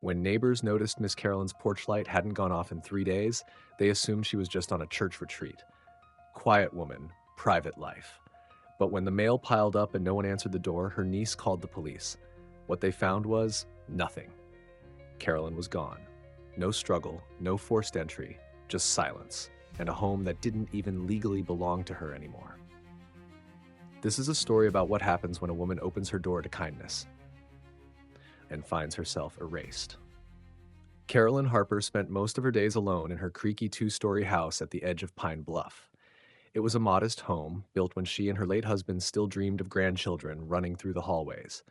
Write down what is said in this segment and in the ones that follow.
When neighbors noticed Miss Carolyn's porch light hadn't gone off in 3 days, they assumed she was just on a church retreat. Quiet woman, private life. But when the mail piled up and no one answered the door, her niece called the police. What they found was nothing. Carolyn was gone. No struggle, no forced entry, just silence, and a home that didn't even legally belong to her anymore. This is a story about what happens when a woman opens her door to kindness and finds herself erased. Carolyn Harper spent most of her days alone in her creaky two-story house at the edge of Pine Bluff. It was a modest home, built when she and her late husband still dreamed of grandchildren running through the hallways.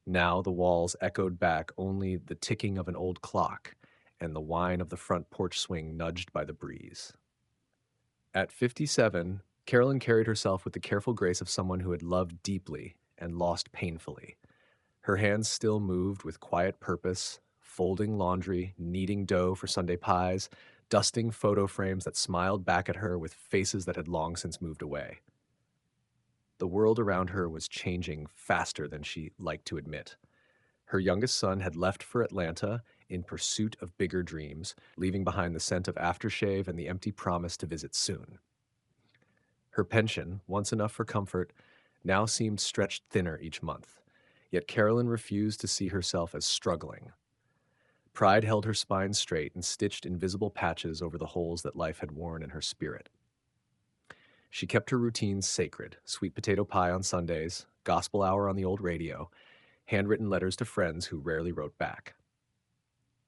Now the walls echoed back only the ticking of an old clock and the whine of the front porch swing nudged by the breeze. At 57, Carolyn carried herself with the careful grace of someone who had loved deeply and lost painfully. Her hands still moved with quiet purpose, folding laundry, kneading dough for Sunday pies, dusting photo frames that smiled back at her with faces that had long since moved away. The world around her was changing faster than she liked to admit. Her youngest son had left for Atlanta in pursuit of bigger dreams, leaving behind the scent of aftershave and the empty promise to visit soon. Her pension, once enough for comfort, now seemed stretched thinner each month. Yet Carolyn refused to see herself as struggling. Pride held her spine straight and stitched invisible patches over the holes that life had worn in her spirit. She kept her routines sacred: sweet potato pie on Sundays, gospel hour on the old radio, handwritten letters to friends who rarely wrote back.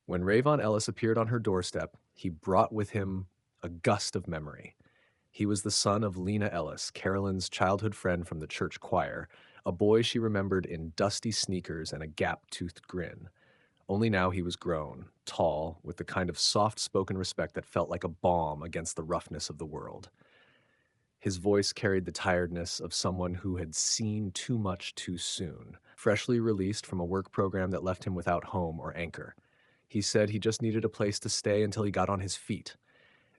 When Rayvon Ellis appeared on her doorstep, he brought with him a gust of memory. He was the son of Lena Ellis, Carolyn's childhood friend from the church choir, a boy she remembered in dusty sneakers and a gap-toothed grin. Only now he was grown, tall, with the kind of soft-spoken respect that felt like a balm against the roughness of the world. His voice carried the tiredness of someone who had seen too much too soon, freshly released from a work program that left him without home or anchor. He said he just needed a place to stay until he got on his feet.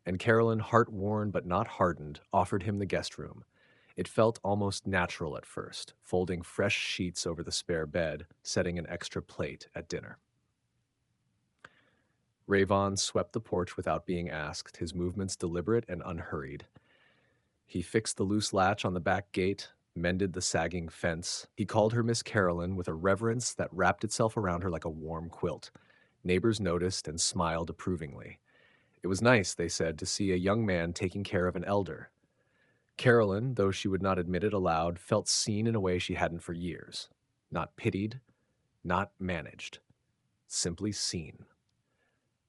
And Carolyn, heart-worn but not hardened, offered him the guest room. It felt almost natural at first, folding fresh sheets over the spare bed, setting an extra plate at dinner. Rayvon swept the porch without being asked, his movements deliberate and unhurried. He fixed the loose latch on the back gate, mended the sagging fence. He called her Miss Carolyn with a reverence that wrapped itself around her like a warm quilt. Neighbors noticed and smiled approvingly. It was nice, they said, to see a young man taking care of an elder. Carolyn, though she would not admit it aloud, felt seen in a way she hadn't for years. Not pitied, not managed. Simply seen.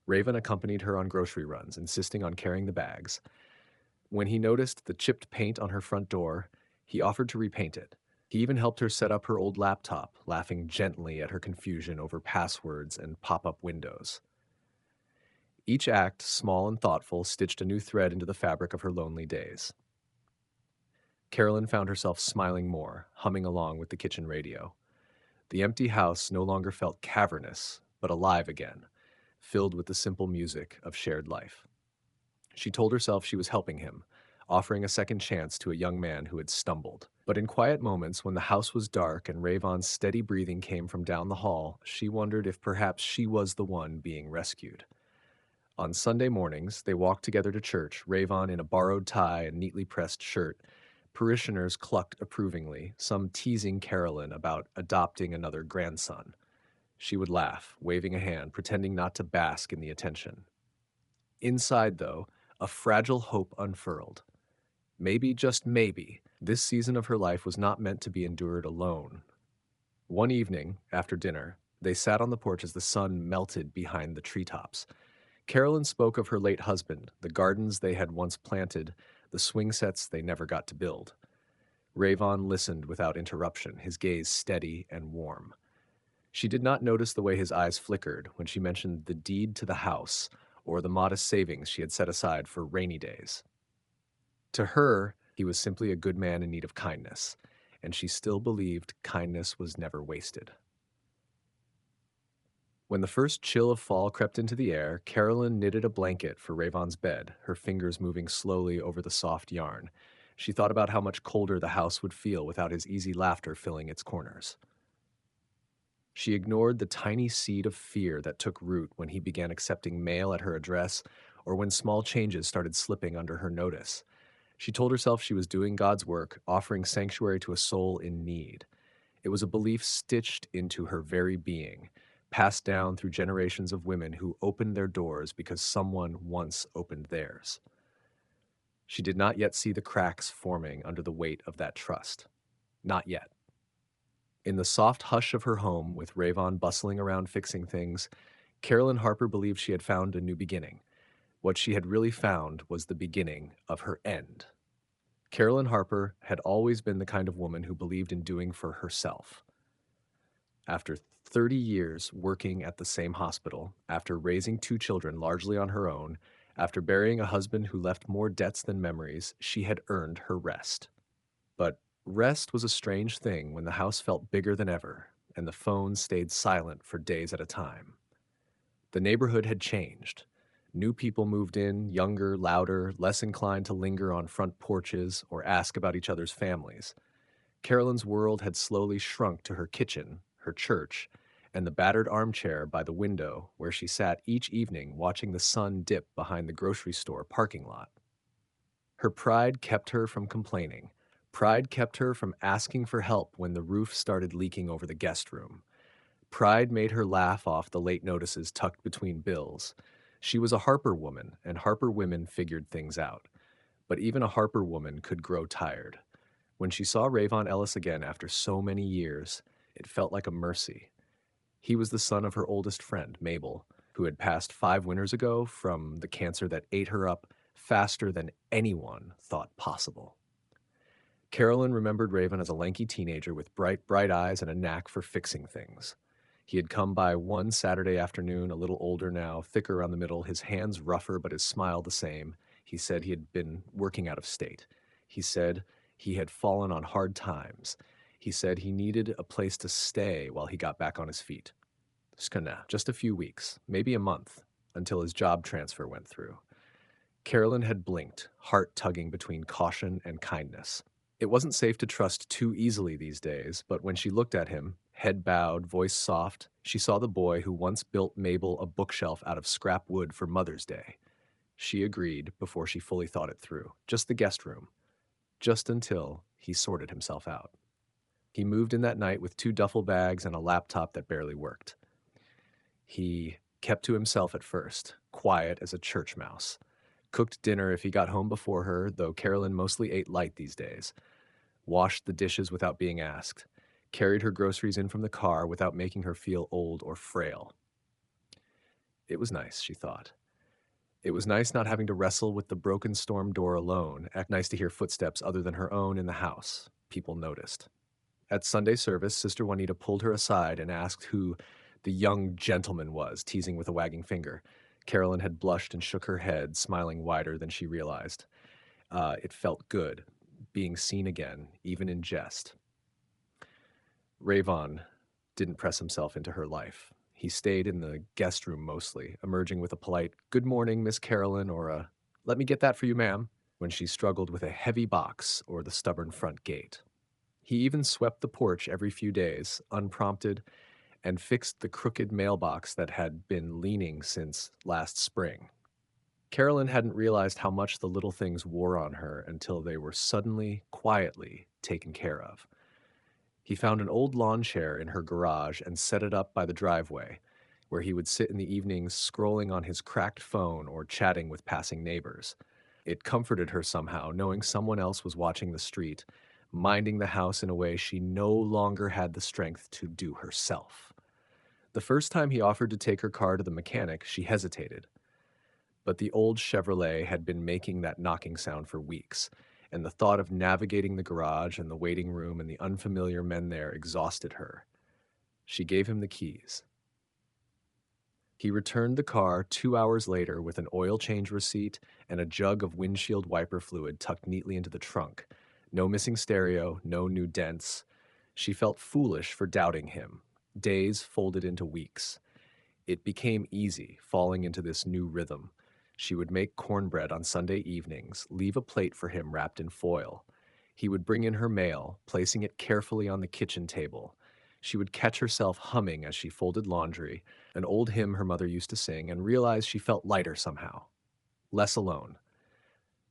Raven accompanied her on grocery runs, insisting on carrying the bags. When he noticed the chipped paint on her front door, he offered to repaint it. He even helped her set up her old laptop, laughing gently at her confusion over passwords and pop-up windows. Each act, small and thoughtful, stitched a new thread into the fabric of her lonely days. Carolyn found herself smiling more, humming along with the kitchen radio. The empty house no longer felt cavernous, but alive again, filled with the simple music of shared life. She told herself she was helping him, offering a second chance to a young man who had stumbled. But in quiet moments, when the house was dark and Rayvon's steady breathing came from down the hall, she wondered if perhaps she was the one being rescued. On Sunday mornings, they walked together to church, Rayvon in a borrowed tie and neatly pressed shirt. Parishioners clucked approvingly, some teasing Carolyn about adopting another grandson. She would laugh, waving a hand, pretending not to bask in the attention. Inside, though, a fragile hope unfurled. Maybe, just maybe, this season of her life was not meant to be endured alone. One evening, after dinner, they sat on the porch as the sun melted behind the treetops. Carolyn spoke of her late husband, the gardens they had once planted, the swing sets they never got to build. Rayvon listened without interruption, his gaze steady and warm. She did not notice the way his eyes flickered when she mentioned the deed to the house or the modest savings she had set aside for rainy days. To her, he was simply a good man in need of kindness, and she still believed kindness was never wasted. When the first chill of fall crept into the air, Carolyn knitted a blanket for Rayvon's bed, her fingers moving slowly over the soft yarn. She thought about how much colder the house would feel without his easy laughter filling its corners. She ignored the tiny seed of fear that took root when he began accepting mail at her address or when small changes started slipping under her notice. She told herself she was doing God's work, offering sanctuary to a soul in need. It was a belief stitched into her very being, passed down through generations of women who opened their doors because someone once opened theirs. She did not yet see the cracks forming under the weight of that trust. Not yet. In the soft hush of her home, with Ravon bustling around fixing things, Carolyn Harper believed she had found a new beginning. What she had really found was the beginning of her end. Carolyn Harper had always been the kind of woman who believed in doing for herself. After 30 years working at the same hospital, after raising two children largely on her own, after burying a husband who left more debts than memories, she had earned her rest. But rest was a strange thing when the house felt bigger than ever, and the phone stayed silent for days at a time. The neighborhood had changed. New people moved in, younger, louder, less inclined to linger on front porches or ask about each other's families. Carolyn's world had slowly shrunk to her kitchen, her church, and the battered armchair by the window where she sat each evening watching the sun dip behind the grocery store parking lot. Her pride kept her from complaining. Pride kept her from asking for help when the roof started leaking over the guest room. Pride made her laugh off the late notices tucked between bills. She was a Harper woman, and Harper women figured things out. But even a Harper woman could grow tired. When she saw Ravon Ellis again after so many years, it felt like a mercy. He was the son of her oldest friend, Mabel, who had passed 5 winters ago from the cancer that ate her up faster than anyone thought possible. Carolyn remembered Raven as a lanky teenager with bright, bright eyes and a knack for fixing things. He had come by one Saturday afternoon, a little older now, thicker around the middle, his hands rougher but his smile the same. He said he had been working out of state. He said he had fallen on hard times. He said he needed a place to stay while he got back on his feet. Just a few weeks, maybe a month, until his job transfer went through. Carolyn had blinked, heart tugging between caution and kindness. It wasn't safe to trust too easily these days, but when she looked at him, head bowed, voice soft, she saw the boy who once built Mabel a bookshelf out of scrap wood for Mother's Day. She agreed before she fully thought it through. Just the guest room. Just until he sorted himself out. He moved in that night with 2 duffel bags and a laptop that barely worked. He kept to himself at first, quiet as a church mouse. Cooked dinner if he got home before her, though Carolyn mostly ate light these days. Washed the dishes without being asked. Carried her groceries in from the car without making her feel old or frail. It was nice, she thought. It was nice not having to wrestle with the broken storm door alone. Nice to hear footsteps other than her own in the house. People noticed. At Sunday service, Sister Juanita pulled her aside and asked who the young gentleman was, teasing with a wagging finger. Carolyn had blushed and shook her head, smiling wider than she realized. It felt good, being seen again, even in jest. Ravon didn't press himself into her life. He stayed in the guest room mostly, emerging with a polite, "Good morning, Miss Carolyn," or a, "Let me get that for you, ma'am," when she struggled with a heavy box or the stubborn front gate. He even swept the porch every few days, unprompted, and fixed the crooked mailbox that had been leaning since last spring. Carolyn hadn't realized how much the little things wore on her until they were suddenly, quietly taken care of. He found an old lawn chair in her garage and set it up by the driveway, where he would sit in the evenings scrolling on his cracked phone or chatting with passing neighbors. It comforted her somehow, knowing someone else was watching the street, minding the house in a way she no longer had the strength to do herself. The first time he offered to take her car to the mechanic, she hesitated. But the old Chevrolet had been making that knocking sound for weeks, and the thought of navigating the garage and the waiting room and the unfamiliar men there exhausted her. She gave him the keys. He returned the car 2 hours later with an oil change receipt and a jug of windshield wiper fluid tucked neatly into the trunk. No missing stereo, no new dents. She felt foolish for doubting him. Days folded into weeks. It became easy, falling into this new rhythm. She would make cornbread on Sunday evenings, leave a plate for him wrapped in foil. He would bring in her mail, placing it carefully on the kitchen table. She would catch herself humming as she folded laundry, an old hymn her mother used to sing, and realize she felt lighter somehow, less alone.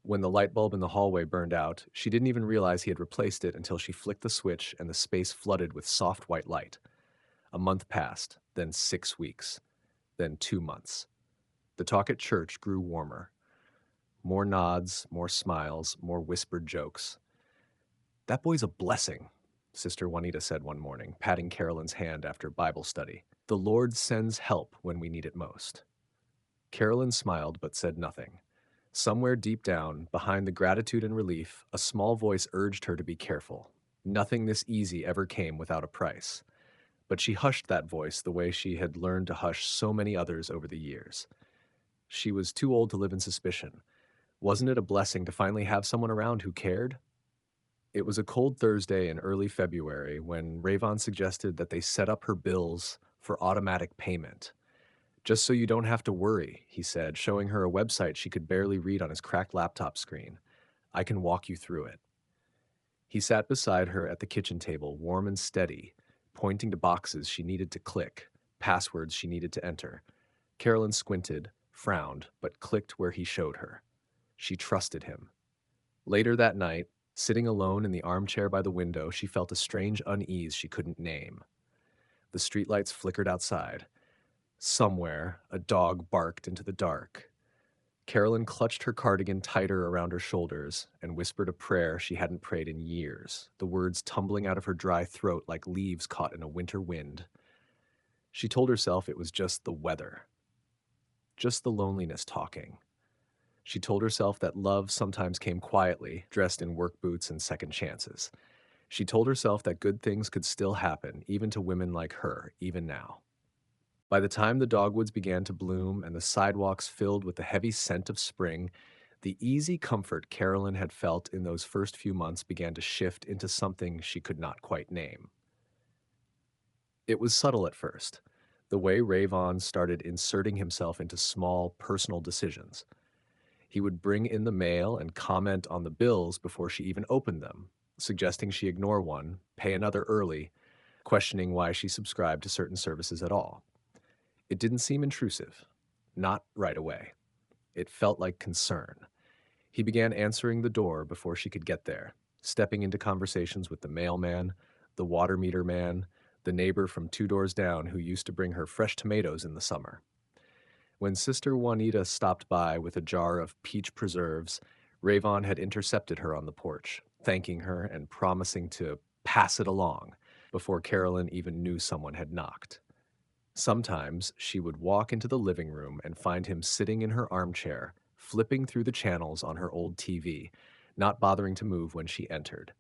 When the light bulb in the hallway burned out, she didn't even realize he had replaced it until she flicked the switch and the space flooded with soft white light. A month passed, then 6 weeks, then 2 months. The talk at church grew warmer. More nods, more smiles, more whispered jokes. "That boy's a blessing," Sister Juanita said one morning, patting Carolyn's hand after Bible study. "The Lord sends help when we need it most." Carolyn smiled but said nothing. Somewhere deep down, behind the gratitude and relief, a small voice urged her to be careful. Nothing this easy ever came without a price. But she hushed that voice the way she had learned to hush so many others over the years. She was too old to live in suspicion. Wasn't it a blessing to finally have someone around who cared? It was a cold Thursday in early February when Rayvon suggested that they set up her bills for automatic payment. "Just so you don't have to worry," he said, showing her a website she could barely read on his cracked laptop screen. "I can walk you through it." He sat beside her at the kitchen table, warm and steady, pointing to boxes she needed to click, passwords she needed to enter. Carolyn squinted, frowned, but clicked where he showed her. She trusted him. Later that night, sitting alone in the armchair by the window, she felt a strange unease she couldn't name. The streetlights flickered outside. Somewhere, a dog barked into the dark. Carolyn clutched her cardigan tighter around her shoulders and whispered a prayer she hadn't prayed in years, the words tumbling out of her dry throat like leaves caught in a winter wind. She told herself it was just the weather, just the loneliness talking. She told herself that love sometimes came quietly, dressed in work boots and second chances. She told herself that good things could still happen, even to women like her, even now. By the time the dogwoods began to bloom and the sidewalks filled with the heavy scent of spring, the easy comfort Carolyn had felt in those first few months began to shift into something she could not quite name. It was subtle at first, the way Rayvon started inserting himself into small, personal decisions. He would bring in the mail and comment on the bills before she even opened them, suggesting she ignore one, pay another early, questioning why she subscribed to certain services at all. It didn't seem intrusive. Not right away. It felt like concern. He began answering the door before she could get there, stepping into conversations with the mailman, the water meter man, the neighbor from 2 doors down who used to bring her fresh tomatoes in the summer. When Sister Juanita stopped by with a jar of peach preserves, Rayvon had intercepted her on the porch, thanking her and promising to pass it along before Carolyn even knew someone had knocked. Sometimes she would walk into the living room and find him sitting in her armchair, flipping through the channels on her old TV, not bothering to move when she entered.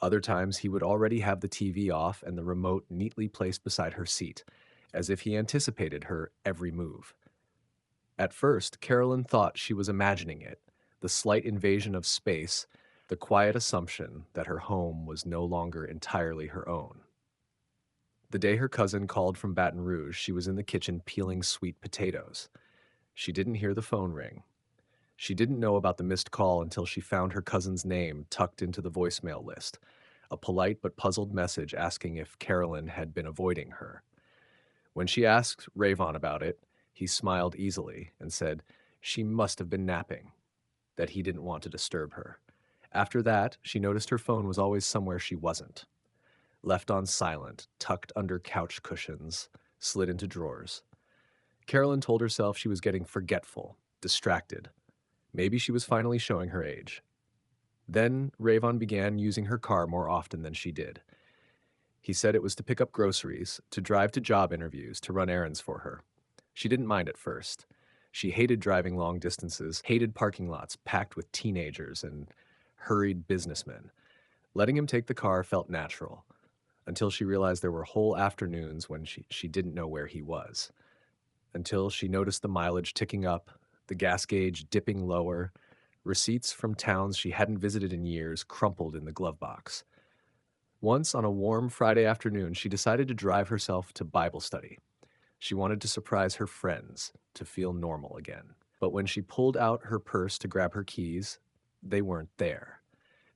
Other times he would already have the TV off and the remote neatly placed beside her seat, as if he anticipated her every move. At first, Carolyn thought she was imagining it, the slight invasion of space, the quiet assumption that her home was no longer entirely her own. The day her cousin called from Baton Rouge, she was in the kitchen peeling sweet potatoes. She didn't hear the phone ring. She didn't know about the missed call until she found her cousin's name tucked into the voicemail list, a polite but puzzled message asking if Carolyn had been avoiding her. When she asked Rayvon about it, he smiled easily and said she must have been napping, that he didn't want to disturb her. After that, she noticed her phone was always somewhere she wasn't. Left on silent, tucked under couch cushions, slid into drawers. Carolyn told herself she was getting forgetful, distracted. Maybe she was finally showing her age. Then Rayvon began using her car more often than she did. He said it was to pick up groceries, to drive to job interviews, to run errands for her. She didn't mind at first. She hated driving long distances, hated parking lots packed with teenagers and hurried businessmen. Letting him take the car felt natural, until she realized there were whole afternoons when she didn't know where he was. Until she noticed the mileage ticking up, the gas gauge dipping lower, receipts from towns she hadn't visited in years crumpled in the glove box. Once on a warm Friday afternoon, she decided to drive herself to Bible study. She wanted to surprise her friends, to feel normal again. But when she pulled out her purse to grab her keys, they weren't there.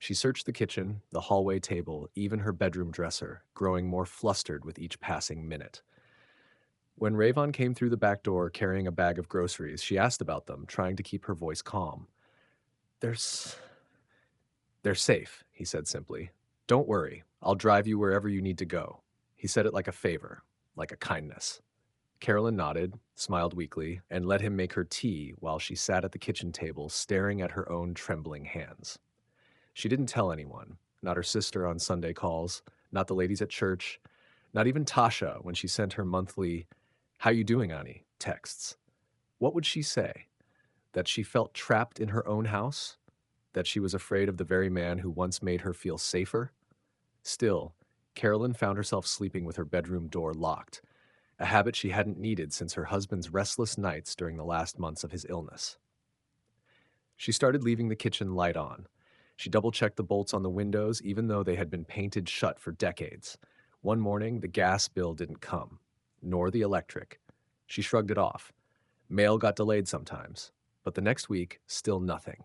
She searched the kitchen, the hallway table, even her bedroom dresser, growing more flustered with each passing minute. When Ravon came through the back door carrying a bag of groceries, she asked about them, trying to keep her voice calm. There's They're safe, he said simply. Don't worry, I'll drive you wherever you need to go. He said it like a favor, like a kindness. Carolyn nodded, smiled weakly, and let him make her tea while she sat at the kitchen table staring at her own trembling hands. She didn't tell anyone, not her sister on Sunday calls, not the ladies at church, not even Tasha when she sent her monthly, "How you doing, Annie?" texts. What would she say? That she felt trapped in her own house? That she was afraid of the very man who once made her feel safer? Still, Carolyn found herself sleeping with her bedroom door locked, a habit she hadn't needed since her husband's restless nights during the last months of his illness. She started leaving the kitchen light on. She double-checked the bolts on the windows, even though they had been painted shut for decades. One morning, the gas bill didn't come, nor the electric. She shrugged it off. Mail got delayed sometimes, but the next week, still nothing.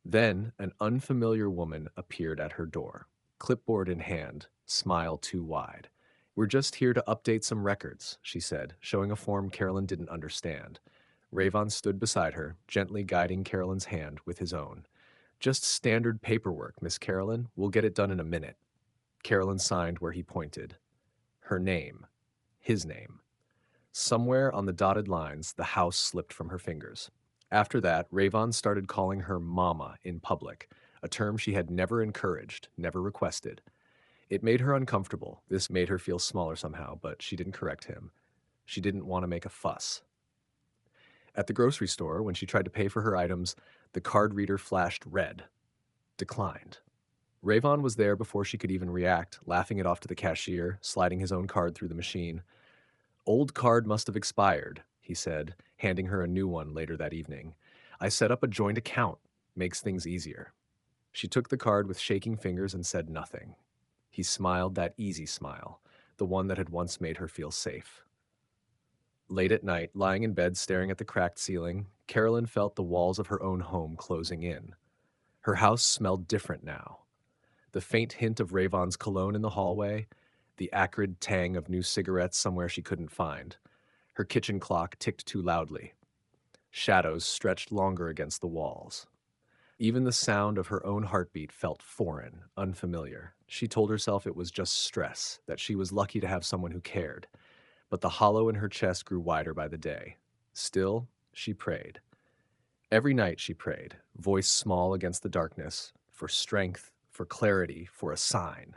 Then, an unfamiliar woman appeared at her door, clipboard in hand, smile too wide. "We're just here to update some records," she said, showing a form Carolyn didn't understand. Ravon stood beside her, gently guiding Carolyn's hand with his own. "Just standard paperwork, Miss Carolyn. We'll get it done in a minute." Carolyn signed where he pointed. Her name. His name. Somewhere on the dotted lines, the house slipped from her fingers. After that, Ravon started calling her Mama in public, a term she had never encouraged, never requested. It made her uncomfortable. This made her feel smaller somehow, but she didn't correct him. She didn't want to make a fuss. At the grocery store, when she tried to pay for her items, the card reader flashed red. Declined. Ravon was there before she could even react, laughing it off to the cashier, sliding his own card through the machine. "Old card must have expired," he said, handing her a new one later that evening. "I set up a joint account. Makes things easier." She took the card with shaking fingers and said nothing. He smiled that easy smile, the one that had once made her feel safe. Late at night, lying in bed staring at the cracked ceiling, Carolyn felt the walls of her own home closing in. Her house smelled different now. The faint hint of Ravon's cologne in the hallway, the acrid tang of new cigarettes somewhere she couldn't find. Her kitchen clock ticked too loudly. Shadows stretched longer against the walls. Even the sound of her own heartbeat felt foreign, unfamiliar. She told herself it was just stress, that she was lucky to have someone who cared. But the hollow in her chest grew wider by the day. Still, she prayed. Every night she prayed, voice small against the darkness, for strength, for clarity, for a sign.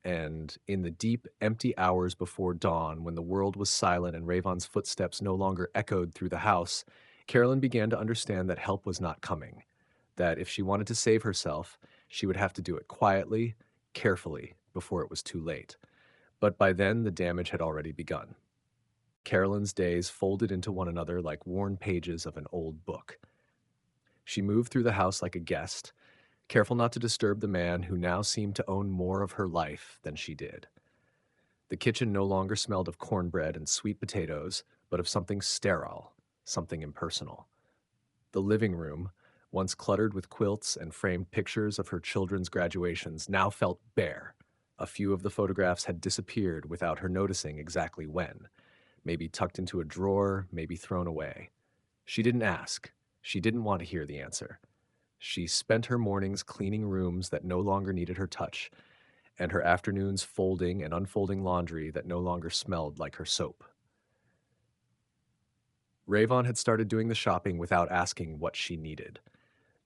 And in the deep, empty hours before dawn, when the world was silent and Ravon's footsteps no longer echoed through the house, Carolyn began to understand that help was not coming. That if she wanted to save herself, she would have to do it quietly, carefully, before it was too late. But by then, the damage had already begun. Carolyn's days folded into one another like worn pages of an old book. She moved through the house like a guest, careful not to disturb the man who now seemed to own more of her life than she did. The kitchen no longer smelled of cornbread and sweet potatoes, but of something sterile, something impersonal. The living room, once cluttered with quilts and framed pictures of her children's graduations, now felt bare. A few of the photographs had disappeared without her noticing exactly when. Maybe tucked into a drawer, maybe thrown away. She didn't ask. She didn't want to hear the answer. She spent her mornings cleaning rooms that no longer needed her touch, and her afternoons folding and unfolding laundry that no longer smelled like her soap. Ravon had started doing the shopping without asking what she needed.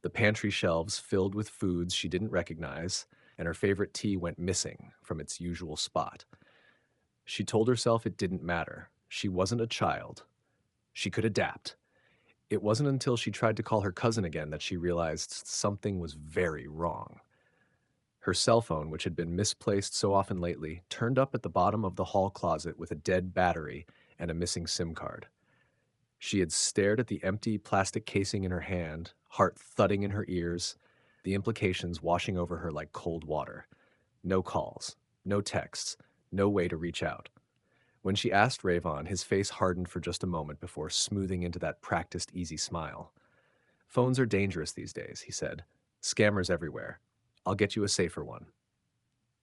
The pantry shelves filled with foods she didn't recognize, and her favorite tea went missing from its usual spot. She told herself it didn't matter. She wasn't a child. She could adapt. It wasn't until she tried to call her cousin again that she realized something was very wrong. Her cell phone, which had been misplaced so often lately, turned up at the bottom of the hall closet with a dead battery and a missing SIM card. She had stared at the empty plastic casing in her hand, heart thudding in her ears, the implications washing over her like cold water. No calls, no texts, no way to reach out. When she asked Ravon, his face hardened for just a moment before smoothing into that practiced, easy smile. "Phones are dangerous these days," he said. "Scammers everywhere. I'll get you a safer one.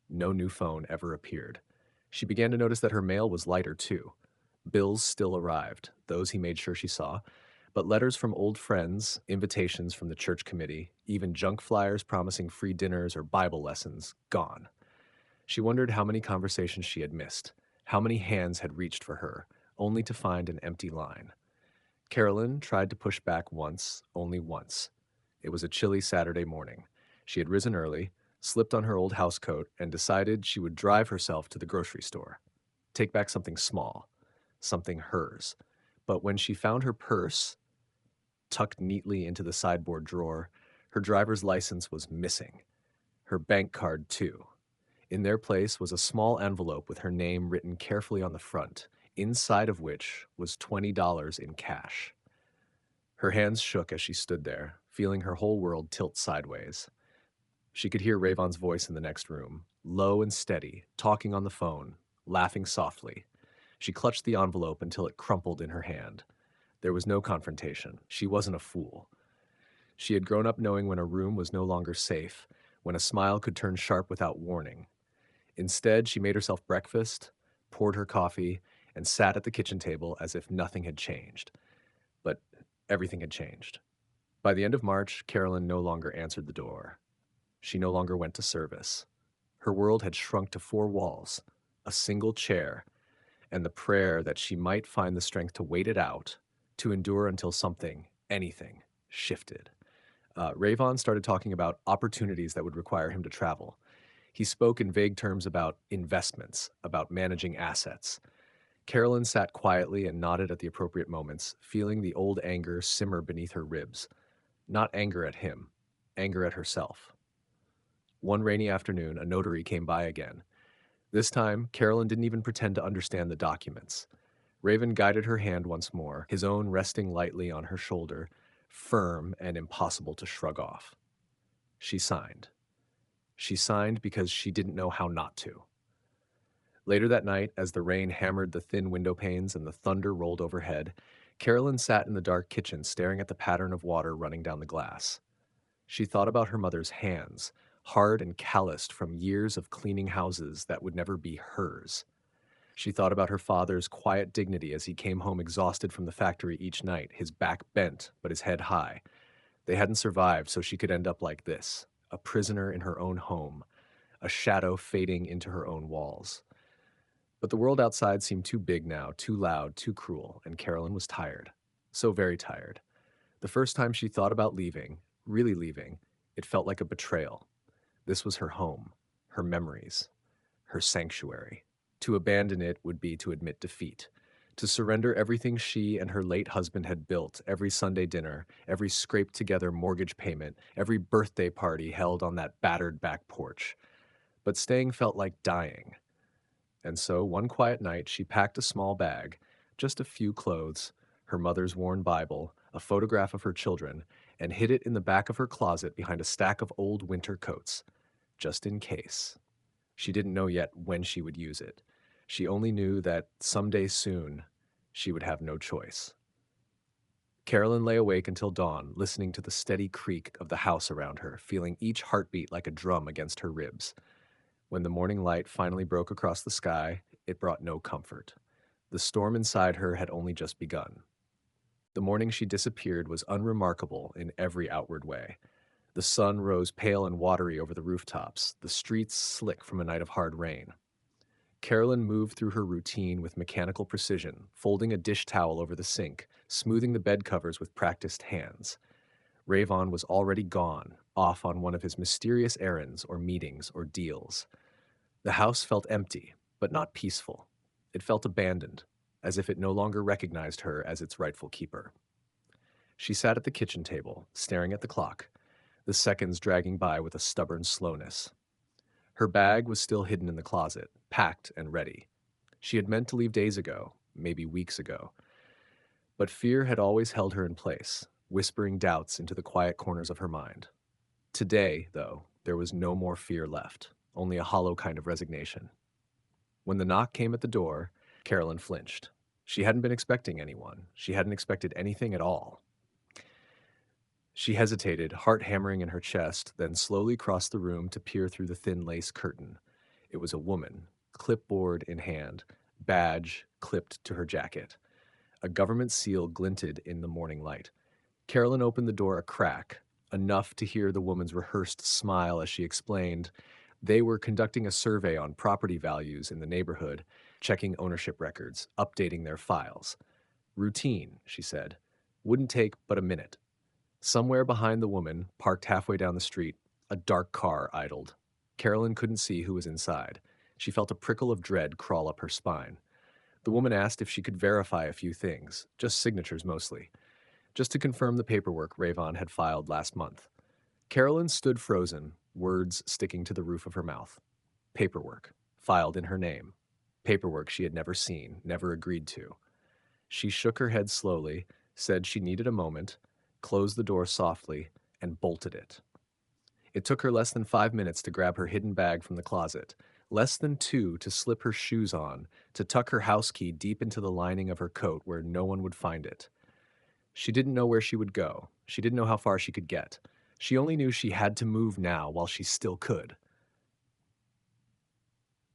No new phone ever appeared. She began to notice that her mail was lighter too. Bills still arrived, those he made sure she saw, but letters from old friends, invitations from the church committee, even junk flyers promising free dinners or Bible lessons, gone. She wondered how many conversations she had missed, how many hands had reached for her, only to find an empty line. Carolyn tried to push back once, only once. It was a chilly Saturday morning. She had risen early, slipped on her old housecoat, and decided she would drive herself to the grocery store. Take back something small, something hers. But when she found her purse, tucked neatly into the sideboard drawer, her driver's license was missing. Her bank card, too. In their place was a small envelope with her name written carefully on the front, inside of which was $20 in cash. Her hands shook as she stood there, feeling her whole world tilt sideways. She could hear Rayvon's voice in the next room, low and steady, talking on the phone, laughing softly. She clutched the envelope until it crumpled in her hand. There was no confrontation. She wasn't a fool. She had grown up knowing when a room was no longer safe, when a smile could turn sharp without warning. Instead, she made herself breakfast, poured her coffee, and sat at the kitchen table as if nothing had changed. But everything had changed. By the end of March, Carolyn no longer answered the door. She no longer went to service. Her world had shrunk to four walls, a single chair, and the prayer that she might find the strength to wait it out, to endure until something, anything, shifted. Rayvon started talking about opportunities that would require him to travel. He spoke in vague terms about investments, about managing assets. Carolyn sat quietly and nodded at the appropriate moments, feeling the old anger simmer beneath her ribs. Not anger at him, anger at herself. One rainy afternoon, a notary came by again. This time, Carolyn didn't even pretend to understand the documents. Raven guided her hand once more, his own resting lightly on her shoulder, firm and impossible to shrug off. She signed. She signed because she didn't know how not to. Later that night, as the rain hammered the thin window panes and the thunder rolled overhead, Carolyn sat in the dark kitchen staring at the pattern of water running down the glass. She thought about her mother's hands, hard and calloused from years of cleaning houses that would never be hers. She thought about her father's quiet dignity as he came home exhausted from the factory each night, his back bent but his head high. They hadn't survived, so she could end up like this, a prisoner in her own home, a shadow fading into her own walls. But the world outside seemed too big now, too loud, too cruel, and Carolyn was tired. So very tired. The first time she thought about leaving, really leaving, it felt like a betrayal. This was her home, her memories, her sanctuary. To abandon it would be to admit defeat. To surrender everything she and her late husband had built, every Sunday dinner, every scraped together mortgage payment, every birthday party held on that battered back porch. But staying felt like dying. And so, one quiet night, she packed a small bag, just a few clothes, her mother's worn Bible, a photograph of her children, and hid it in the back of her closet behind a stack of old winter coats, just in case. She didn't know yet when she would use it. She only knew that someday soon, she would have no choice. Carolyn lay awake until dawn, listening to the steady creak of the house around her, feeling each heartbeat like a drum against her ribs. When the morning light finally broke across the sky, it brought no comfort. The storm inside her had only just begun. The morning she disappeared was unremarkable in every outward way. The sun rose pale and watery over the rooftops, the streets slick from a night of hard rain. Carolyn moved through her routine with mechanical precision, folding a dish towel over the sink, smoothing the bed covers with practiced hands. Rayvon was already gone, off on one of his mysterious errands or meetings or deals. The house felt empty, but not peaceful. It felt abandoned, as if it no longer recognized her as its rightful keeper. She sat at the kitchen table, staring at the clock, the seconds dragging by with a stubborn slowness. Her bag was still hidden in the closet, packed and ready. She had meant to leave days ago, maybe weeks ago. But fear had always held her in place, whispering doubts into the quiet corners of her mind. Today, though, there was no more fear left, only a hollow kind of resignation. When the knock came at the door, Carolyn flinched. She hadn't been expecting anyone. She hadn't expected anything at all. She hesitated, heart hammering in her chest, then slowly crossed the room to peer through the thin lace curtain. It was a woman, clipboard in hand, badge clipped to her jacket. A government seal glinted in the morning light. Carolyn opened the door a crack, enough to hear the woman's rehearsed smile as she explained they were conducting a survey on property values in the neighborhood, checking ownership records, updating their files. Routine, she said. Wouldn't take but a minute. Somewhere behind the woman, parked halfway down the street, a dark car idled. Carolyn couldn't see who was inside. She felt a prickle of dread crawl up her spine. The woman asked if she could verify a few things, just signatures mostly, just to confirm the paperwork Rayvon had filed last month. Carolyn stood frozen, words sticking to the roof of her mouth. Paperwork, filed in her name. Paperwork she had never seen, never agreed to. She shook her head slowly, said she needed a moment, closed the door softly, and bolted it. It took her less than 5 minutes to grab her hidden bag from the closet, less than 2 to slip her shoes on, to tuck her house key deep into the lining of her coat where no one would find it. She didn't know where she would go. She didn't know how far she could get. She only knew she had to move now while she still could.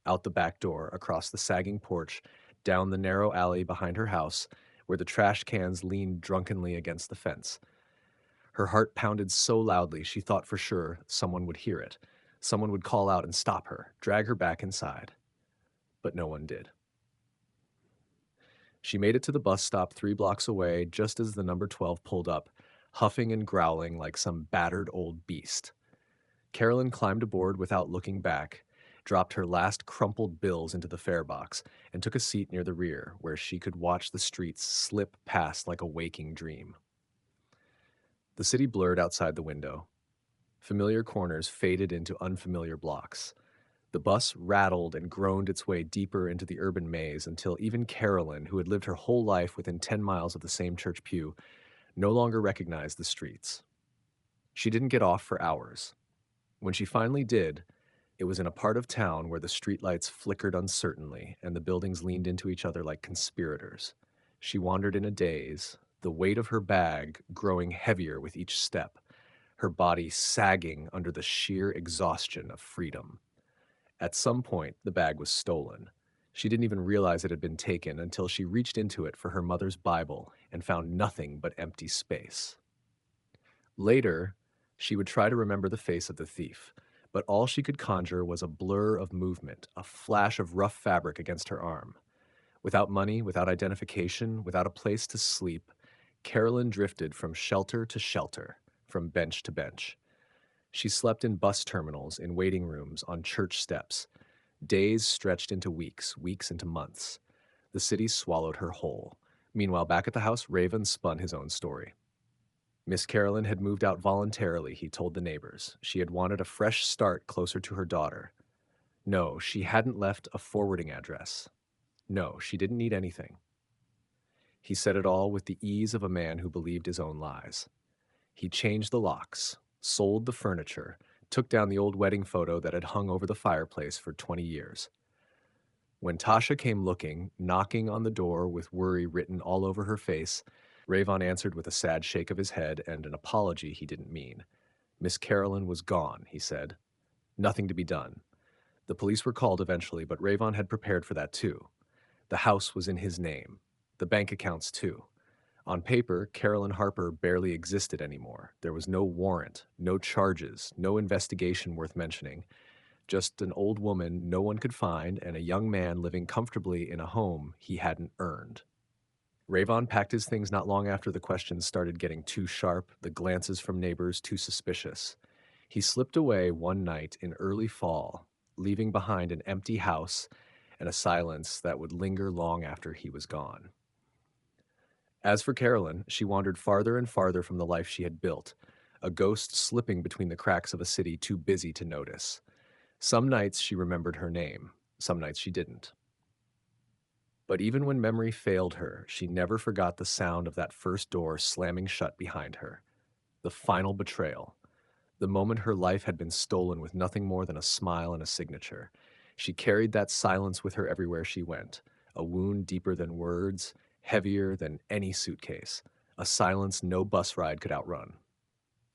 Out the back door, across the sagging porch, down the narrow alley behind her house, where the trash cans leaned drunkenly against the fence. Her heart pounded so loudly she thought for sure someone would hear it. Someone would call out and stop her, drag her back inside. But no one did. She made it to the bus stop 3 blocks away just as the number 12 pulled up, huffing and growling like some battered old beast. Carolyn climbed aboard without looking back, dropped her last crumpled bills into the fare box, and took a seat near the rear, where she could watch the streets slip past like a waking dream. The city blurred outside the window. Familiar corners faded into unfamiliar blocks. The bus rattled and groaned its way deeper into the urban maze until even Carolyn, who had lived her whole life within 10 miles of the same church pew, no longer recognized the streets. She didn't get off for hours. When she finally did, it was in a part of town where the streetlights flickered uncertainly and the buildings leaned into each other like conspirators. She wandered in a daze, the weight of her bag growing heavier with each step, her body sagging under the sheer exhaustion of freedom. At some point, the bag was stolen. She didn't even realize it had been taken until she reached into it for her mother's Bible and found nothing but empty space. Later, she would try to remember the face of the thief, but all she could conjure was a blur of movement, a flash of rough fabric against her arm. Without money, without identification, without a place to sleep, Carolyn drifted from shelter to shelter, from bench to bench. She slept in bus terminals, in waiting rooms, on church steps. Days stretched into weeks, weeks into months. The city swallowed her whole. Meanwhile, back at the house, Raven spun his own story. Miss Carolyn had moved out voluntarily, he told the neighbors. She had wanted a fresh start closer to her daughter. No, she hadn't left a forwarding address. No, she didn't need anything. He said it all with the ease of a man who believed his own lies. He changed the locks, sold the furniture, took down the old wedding photo that had hung over the fireplace for 20 years. When Tasha came looking, knocking on the door with worry written all over her face, Rayvon answered with a sad shake of his head and an apology he didn't mean. Miss Carolyn was gone, he said. Nothing to be done. The police were called eventually, but Rayvon had prepared for that too. The house was in his name. The bank accounts too. On paper, Carolyn Harper barely existed anymore. There was no warrant, no charges, no investigation worth mentioning. Just an old woman no one could find and a young man living comfortably in a home he hadn't earned. Rayvon packed his things not long after the questions started getting too sharp, the glances from neighbors too suspicious. He slipped away one night in early fall, leaving behind an empty house and a silence that would linger long after he was gone. As for Carolyn, she wandered farther and farther from the life she had built, a ghost slipping between the cracks of a city too busy to notice. Some nights she remembered her name, some nights she didn't. But even when memory failed her, she never forgot the sound of that first door slamming shut behind her. The final betrayal. The moment her life had been stolen with nothing more than a smile and a signature. She carried that silence with her everywhere she went, a wound deeper than words, heavier than any suitcase, a silence no bus ride could outrun.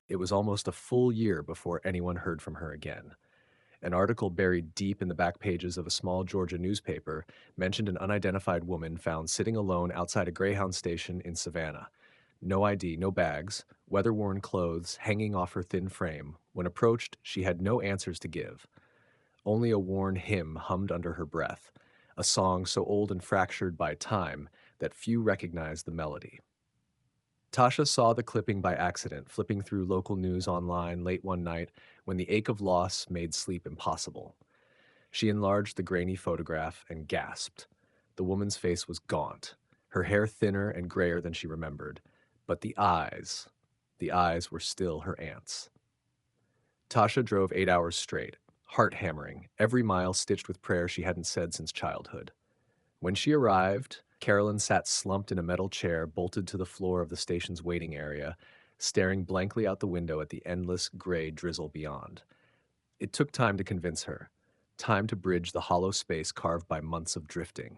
It was almost a full year before anyone heard from her again. An article buried deep in the back pages of a small Georgia newspaper mentioned an unidentified woman found sitting alone outside a Greyhound station in Savannah. No ID, no bags, weather-worn clothes hanging off her thin frame. When approached, she had no answers to give. Only a worn hymn hummed under her breath, a song so old and fractured by time that few recognized the melody. Tasha saw the clipping by accident, flipping through local news online late one night when the ache of loss made sleep impossible. She enlarged the grainy photograph and gasped. The woman's face was gaunt, her hair thinner and grayer than she remembered, but the eyes were still her aunt's. Tasha drove 8 hours straight, heart hammering, every mile stitched with prayers she hadn't said since childhood. When she arrived, Carolyn sat slumped in a metal chair bolted to the floor of the station's waiting area, staring blankly out the window at the endless gray drizzle beyond. It took time to convince her, time to bridge the hollow space carved by months of drifting.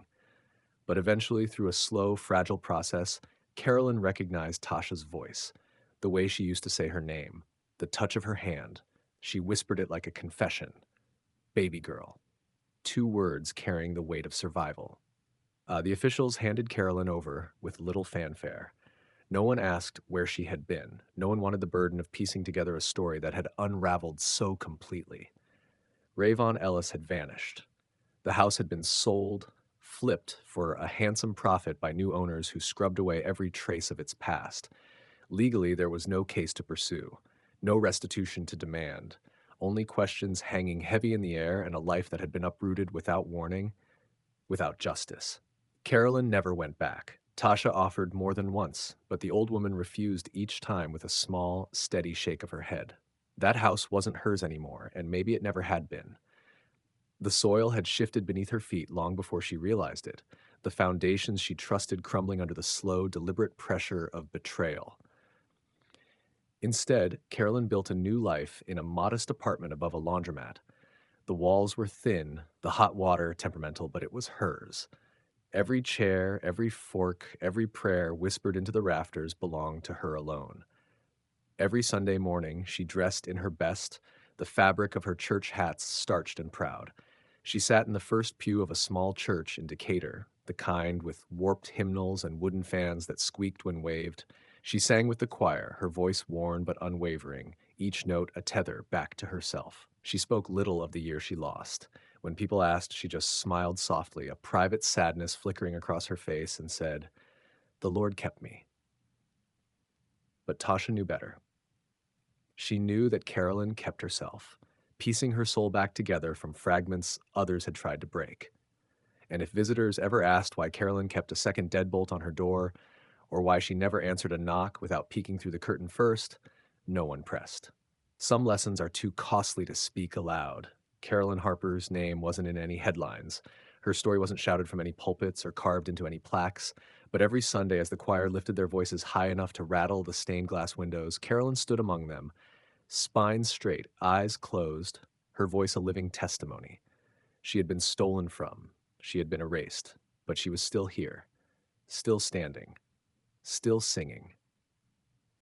But eventually, through a slow, fragile process, Carolyn recognized Tasha's voice, the way she used to say her name, the touch of her hand. She whispered it like a confession. Baby girl. 2 words carrying the weight of survival. The officials handed Carolyn over with little fanfare. No one asked where she had been. No one wanted the burden of piecing together a story that had unraveled so completely. Rayvon Ellis had vanished. The house had been sold, flipped for a handsome profit by new owners who scrubbed away every trace of its past. Legally, there was no case to pursue, no restitution to demand, only questions hanging heavy in the air and a life that had been uprooted without warning, without justice. Carolyn never went back. Tasha offered more than once, but the old woman refused each time with a small, steady shake of her head. That house wasn't hers anymore, and maybe it never had been. The soil had shifted beneath her feet long before she realized it, the foundations she trusted crumbling under the slow, deliberate pressure of betrayal. Instead, Carolyn built a new life in a modest apartment above a laundromat. The walls were thin, the hot water temperamental, but it was hers. Every chair, every fork, every prayer whispered into the rafters belonged to her alone. Every Sunday morning, she dressed in her best, the fabric of her church hats starched and proud. She sat in the first pew of a small church in Decatur, the kind with warped hymnals and wooden fans that squeaked when waved. She sang with the choir, her voice worn but unwavering, each note a tether back to herself. She spoke little of the year she lost. When people asked, she just smiled softly, a private sadness flickering across her face, and said, "The Lord kept me." But Tasha knew better. She knew that Carolyn kept herself, piecing her soul back together from fragments others had tried to break. And if visitors ever asked why Carolyn kept a second deadbolt on her door, or why she never answered a knock without peeking through the curtain first, no one pressed. Some lessons are too costly to speak aloud. Carolyn Harper's name wasn't in any headlines. Her story wasn't shouted from any pulpits or carved into any plaques. But every Sunday, as the choir lifted their voices high enough to rattle the stained glass windows, Carolyn stood among them, spine straight, eyes closed, her voice a living testimony. She had been stolen from, she had been erased, but she was still here, still standing, still singing,